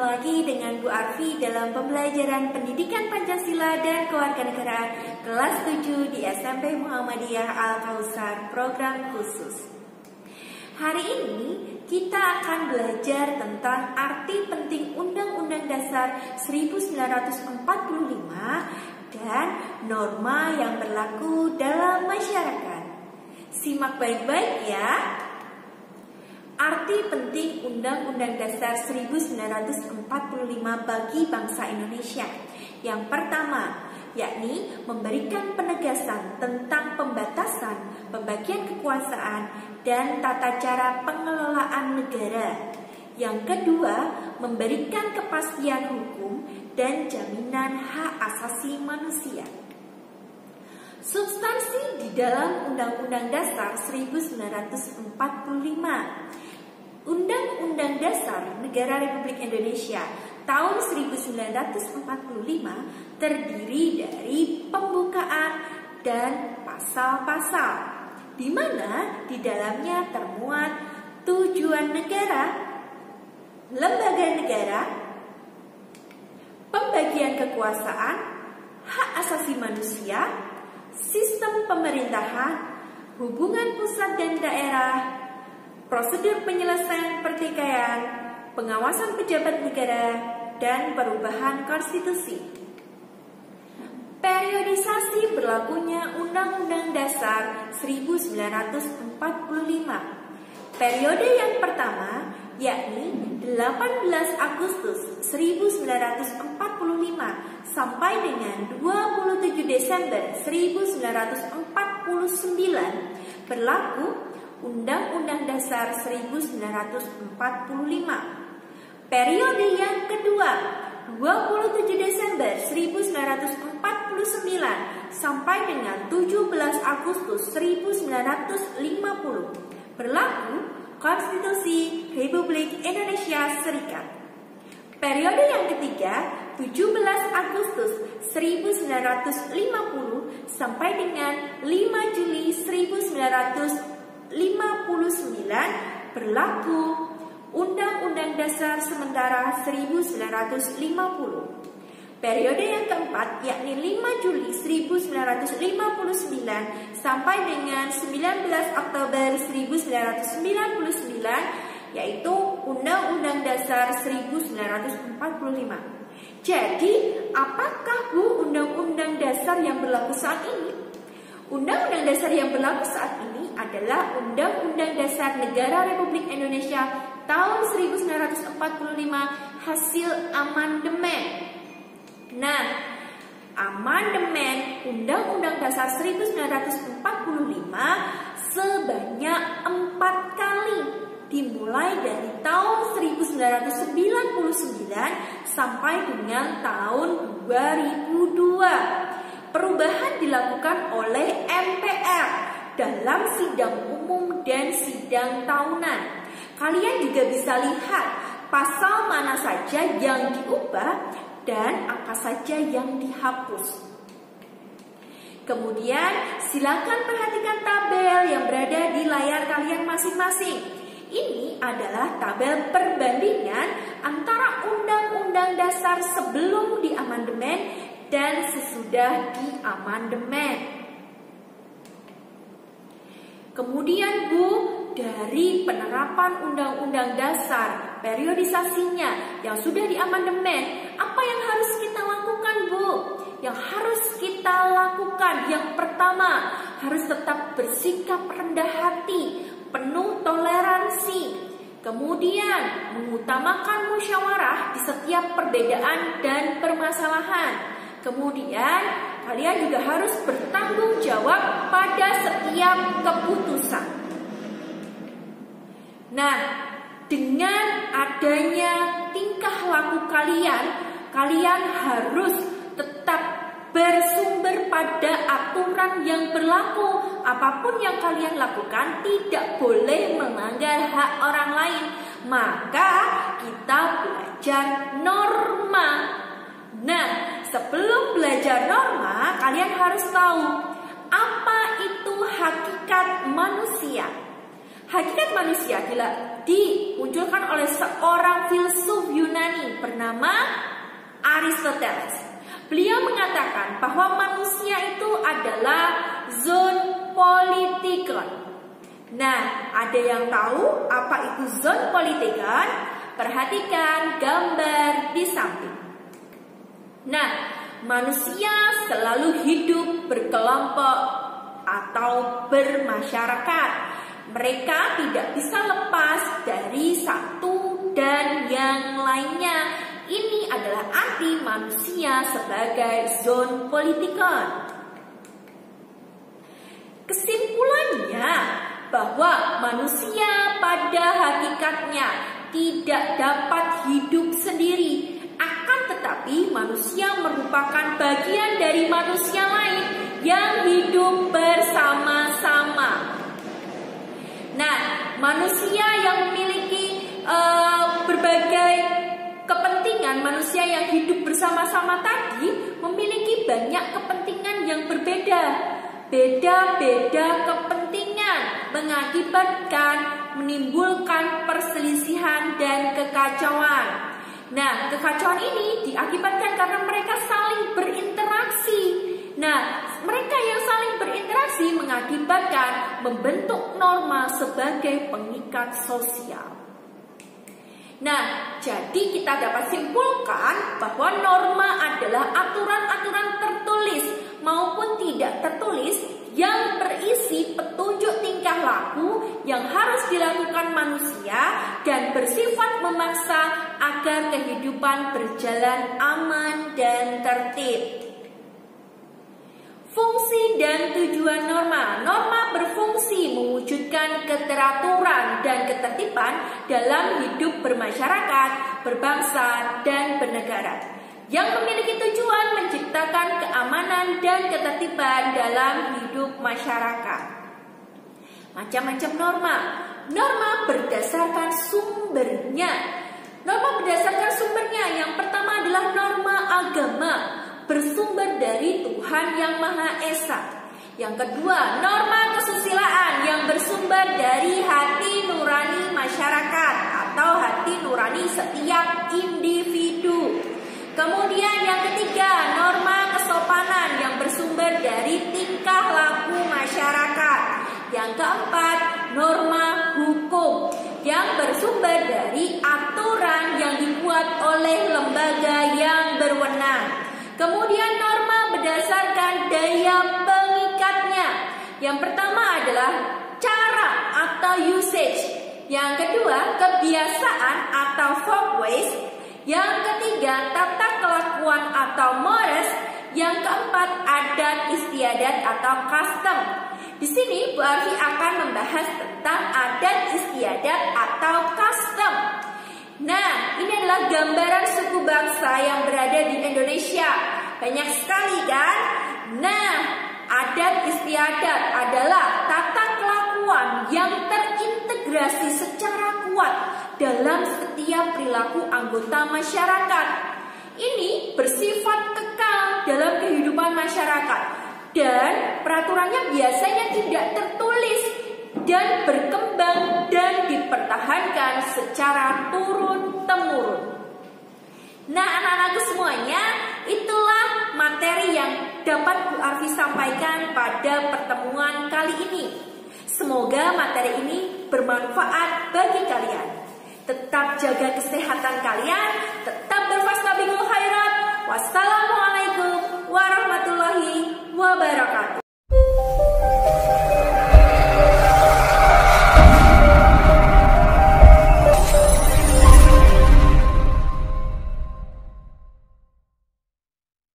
lagi dengan Bu Arfi dalam pembelajaran Pendidikan Pancasila dan Kewarganegaraan kelas 7 di SMP Muhammadiyah Al-Kautsar program khusus. Hari ini kita akan belajar tentang arti penting Undang-Undang Dasar 1945 dan norma yang berlaku dalam masyarakat. Simak baik-baik ya. Arti penting Undang-Undang Dasar 1945 bagi bangsa Indonesia. Yang pertama, yakni memberikan penegasan tentang pembatasan, pembagian kekuasaan, dan tata cara pengelolaan negara. Yang kedua, memberikan kepastian hukum dan jaminan hak asasi manusia. Substansi di dalam Undang-Undang Dasar 1945. Undang-Undang Dasar Negara Republik Indonesia tahun 1945 terdiri dari pembukaan dan pasal-pasal, di mana di dalamnya termuat tujuan negara, lembaga negara, pembagian kekuasaan, hak asasi manusia, sistem pemerintahan, hubungan pusat dan daerah, prosedur penyelesaian pertikaian, pengawasan pejabat negara, dan perubahan konstitusi. Periodisasi berlakunya Undang-Undang Dasar 1945. Periode yang pertama yakni 18 Agustus 1945 sampai dengan 27 Desember 1949 berlaku Undang-Undang Dasar 1945. Periode yang kedua, 27 Desember 1949 sampai dengan 17 Agustus 1950, berlaku Konstitusi Republik Indonesia Serikat. Periode yang ketiga, 17 Agustus 1950 sampai dengan 5 Juli 1959 berlaku Undang-Undang Dasar Sementara 1950. Periode yang keempat yakni 5 Juli 1959 sampai dengan 19 Oktober 1999 yaitu Undang-Undang Dasar 1945. Jadi, apakah Bu Undang-Undang Dasar yang berlaku saat ini? Undang-Undang Dasar yang berlaku saat ini adalah Undang-Undang Dasar Negara Republik Indonesia tahun 1945 hasil amandemen. Nah, amandemen Undang-Undang Dasar 1945 sebanyak 4 kali, dimulai dari tahun 1999 sampai dengan tahun 2002. Perubahan dilakukan oleh MPR dalam sidang umum dan sidang tahunan. Kalian juga bisa lihat pasal mana saja yang diubah dan apa saja yang dihapus. Kemudian silakan perhatikan tabel yang berada di layar kalian masing-masing. Ini adalah tabel perbandingan antara Undang-Undang Dasar sebelum diamandemen dan sesudah diamandemen. Kemudian Bu, dari penerapan Undang-Undang Dasar, periodisasinya yang sudah diamandemen, apa yang harus kita lakukan Bu? Yang harus kita lakukan yang pertama, harus tetap bersikap rendah hati, penuh toleransi. Kemudian mengutamakan musyawarah di setiap perbedaan dan permasalahan. Kemudian kalian juga harus bertanggung jawab pada setiap keputusan. Nah, dengan adanya tingkah laku kalian harus tetap bersumber pada aturan yang berlaku. Apapun yang kalian lakukan tidak boleh melanggar hak orang lain. Maka kita belajar norma. Nah, sebelum belajar norma, kalian harus tahu apa itu hakikat manusia. Hakikat manusia dimunculkan oleh seorang filsuf Yunani bernama Aristoteles. Beliau mengatakan bahwa manusia itu adalah zoonpolitikon. Nah, ada yang tahu apa itu zoonpolitikon? Perhatikan gambar di samping. Nah, manusia selalu hidup berkelompok atau bermasyarakat. Mereka tidak bisa lepas dari satu dan yang lainnya. Ini adalah arti manusia sebagai zoonpolitikon. Kesimpulannya bahwa manusia pada hakikatnya tidak dapat hidup sendiri. Akan tetapi manusia merupakan bagian dari manusia lain yang hidup bersama-sama. Nah, manusia yang memiliki berbagai kepentingan, manusia yang hidup bersama-sama tadi memiliki banyak kepentingan yang berbeda. Beda-beda kepentingan mengakibatkan menimbulkan perselisihan dan kekacauan. Nah, kekacauan ini diakibatkan karena mereka saling berinteraksi. Nah, mereka yang saling berinteraksi mengakibatkan membentuk norma sebagai pengikat sosial. Nah, jadi kita dapat simpulkan bahwa norma adalah aturan-aturan tertulis maupun tidak tertulis yang berisi petunjuk tingkah laku yang harus dilakukan manusia dan bersifat memaksa agar kehidupan berjalan aman dan tertib. Fungsi dan tujuan norma. Norma berfungsi mewujudkan keteraturan dan ketertiban dalam hidup bermasyarakat, berbangsa, dan bernegara, yang memiliki tujuan menciptakan keamanan dan ketertiban dalam hidup masyarakat. Macam-macam norma. Norma berdasarkan sumbernya. Norma berdasarkan sumbernya. Yang pertama adalah norma agama, bersumber dari Tuhan Yang Maha Esa. Yang kedua, norma kesusilaan yang bersumber dari hati nurani masyarakat atau hati nurani setiap individu. Kemudian yang ketiga, norma kesopanan yang bersumber dari tingkah laku masyarakat. Yang keempat, norma hukum yang bersumber dari aturan yang dibuat oleh lembaga yang berwenang. Kemudian norma berdasarkan daya pengikatnya. Yang pertama adalah cara atau usage. Yang kedua, kebiasaan atau folkways. Yang ketiga, tata kelakuan atau mores. Yang keempat, adat istiadat atau custom. Di sini Bu Arfi akan membahas tentang adat istiadat atau custom. Nah, ini adalah gambaran suku bangsa yang berada di Indonesia. Banyak sekali kan? Nah, adat istiadat adalah tata kelakuan yang terintegrasi secara kuat dalam setiap perilaku anggota masyarakat. Ini bersifat kekal dalam kehidupan masyarakat dan peraturannya biasanya tidak tertulis dan berkembang dan dipertahankan secara turun-temurun. Nah, anak-anakku semuanya, itulah materi yang dapat Bu Arfi sampaikan pada pertemuan kali ini. Semoga materi ini bermanfaat bagi kalian. Tetap jaga kesehatan kalian